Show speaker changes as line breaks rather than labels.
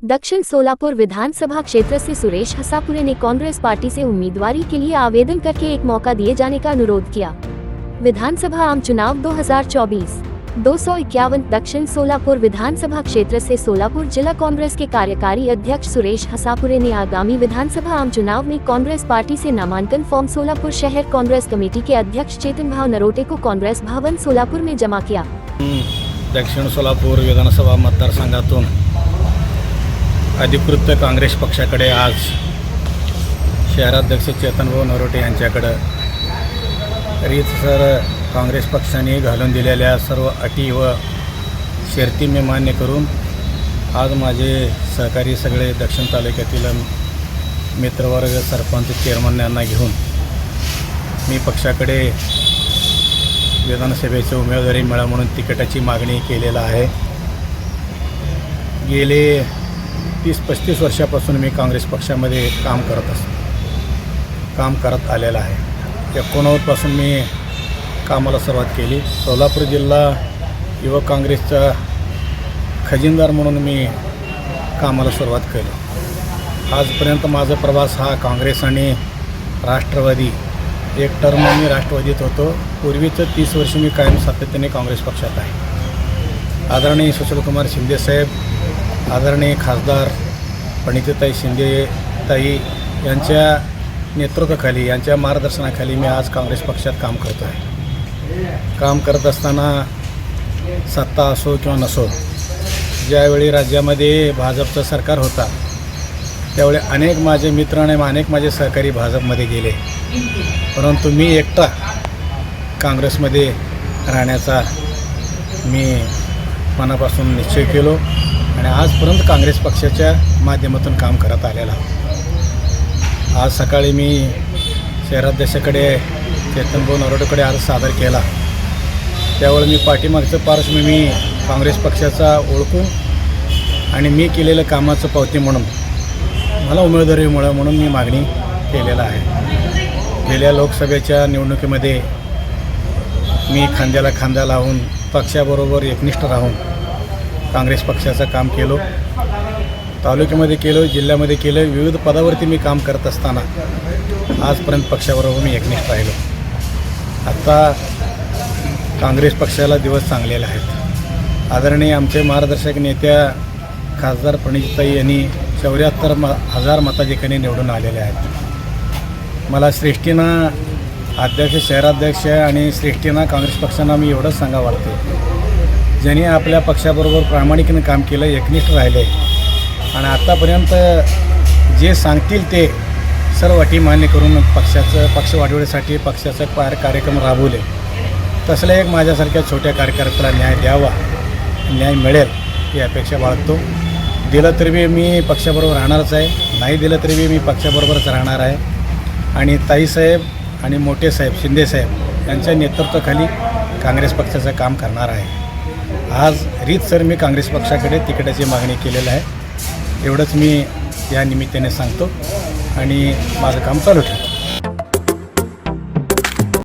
दक्षिण सोलापुर विधानसभा क्षेत्र से सुरेश हसापुरे ने कांग्रेस पार्टी से उम्मीदवारी के लिए आवेदन करके एक मौका दिए जाने का अनुरोध किया। विधानसभा आम चुनाव 2024 251 दक्षिण सोलापुर विधानसभा क्षेत्र से सोलापुर जिला कांग्रेस के कार्यकारी अध्यक्ष सुरेश हसापुरे ने आगामी विधानसभा आम चुनाव में कांग्रेस पार्टी से नामांकन फॉर्म सोलापुर शहर कांग्रेस कमेटी के अध्यक्ष चेतन भाव नरोटे को कांग्रेस भवन सोलापुर में जमा किया।
दक्षिण सोलापूर विधानसभा मतदारसंघातून अधिकृत काँग्रेस पक्षाकडे आज शहराध्यक्ष चेतनभाऊ नरोटे यांच्याकडे रीतसर काँग्रेस पक्षाने घालून दिलेल्या सर्व अटी व शर्ती मी मान्य करून आज माझे सहकारी सगळे दक्षिण तालुक्यातील मित्रवर्ग सरपंच चेअरमन यांना घेऊन मी पक्षाकडे विधानसभेची उमेदवारी मिळा म्हणून तिकिटाची मागणी केलेला आहे। गेले 30-35 वर्षापासून मी काँग्रेस पक्षामध्ये काम करत आलेला आहे। 89 पासून मी कामाला सुरुवात केली। सोलापूर जिल्हा युवक काँग्रेसचा खजिनदार म्हणून मी कामाला सुरुवात केली। आजपर्यंत माझा प्रवास हा काँग्रेस आणि राष्ट्रवादी, एक टर्म मी राष्ट्रवादीत होतो। पूर्वीचं 30 वर्ष मी कायम सातत्याने काँग्रेस पक्षात आहे। आदरणीय सुशीलकुमार शिंदे साहेब, आदरणीय खासदार प्रणितीताई शिंदे ताई यांच्या नेतृत्वाखाली, यांच्या मार्गदर्शनाखाली मी आज काँग्रेस पक्षात काम करतो आहे। काम करत असताना सत्ता असो किंवा नसो, ज्यावेळी राज्यामध्ये भाजपचं सरकार होता त्यावेळी अनेक माझे मित्र आणि अनेक माझे सहकारी भाजपमध्ये गेले, परंतु मी एकटा काँग्रेसमध्ये राहण्याचा मी मनापासून निश्चय केलो आणि आजपर्यंत काँग्रेस पक्षाच्या माध्यमातून काम करत आलेला। आज सकाळी मी शहराध्यक्षाकडे चेतनभाऊ नरोटेकडे अर्ज सादर केला, त्यावेळी मी पाठीमागचं पार्श्वभूमी मी काँग्रेस पक्षाचा ओळखून आणि मी केलेलं कामाचं पावती म्हणून मला उमेदवारी मिळावी म्हणून मी मागणी केलेला आहे। गेल्या लोकसभेच्या निवडणुकीमध्ये मी खांद्याला खांदा लावून पक्षाबरोबर एकनिष्ठ राहून काँग्रेस पक्षाचं काम केलो, तालुक्यामध्ये केलो, जिल्ह्यामध्ये केलं, विविध पदावरती मी काम करत असताना आजपर्यंत पक्षाबरोबर मी एकनिष्ठ राहिलो। आत्ता काँग्रेस पक्षाला दिवस चांगलेले आहेत। आदरणीय आमचे मार्गदर्शक नेत्या खासदार प्रणितीताई यांनी 74,000 मताधिक्याने निवडून आलेले आहेत। मला श्रेष्ठीनं अध्यक्ष, शहराध्यक्ष आणि श्रेष्ठीनं काँग्रेस पक्षांना मी एवढंच सांगा वाटते, ज्यांनी आपल्या पक्षाबरोबर प्रामाणिकपणे काम केलं, एकनिष्ठ राहिले आणि आत्तापर्यंत जे सांगतील ते सर्व अटी मान्य करून पक्ष वाढवण्यासाठी पक्षाचं कार्यक्रम राबवले, तसलं एक माझ्यासारख्या छोट्या कार्यकर्त्याला न्याय द्यावा, न्याय मिळेल ही अपेक्षा बाळगतो। दिलं तरी बी मी पक्षाबरोबर राहणारच आहे, नाही दिलं तरी बी मी पक्षाबरोबरच राहणार आहे आणि ताईसाहेब आणि मोठे साहेब शिंदेसाहेब यांच्या नेतृत्वाखाली काँग्रेस पक्षाचं काम करणार आहे। आज रीतसर मी काँग्रेस पक्षाकडे तिकिटाची मागणी केलेलं आहे, एवढंच मी या निमित्ताने सांगतो आणि माझं काम चालू ठेवतो।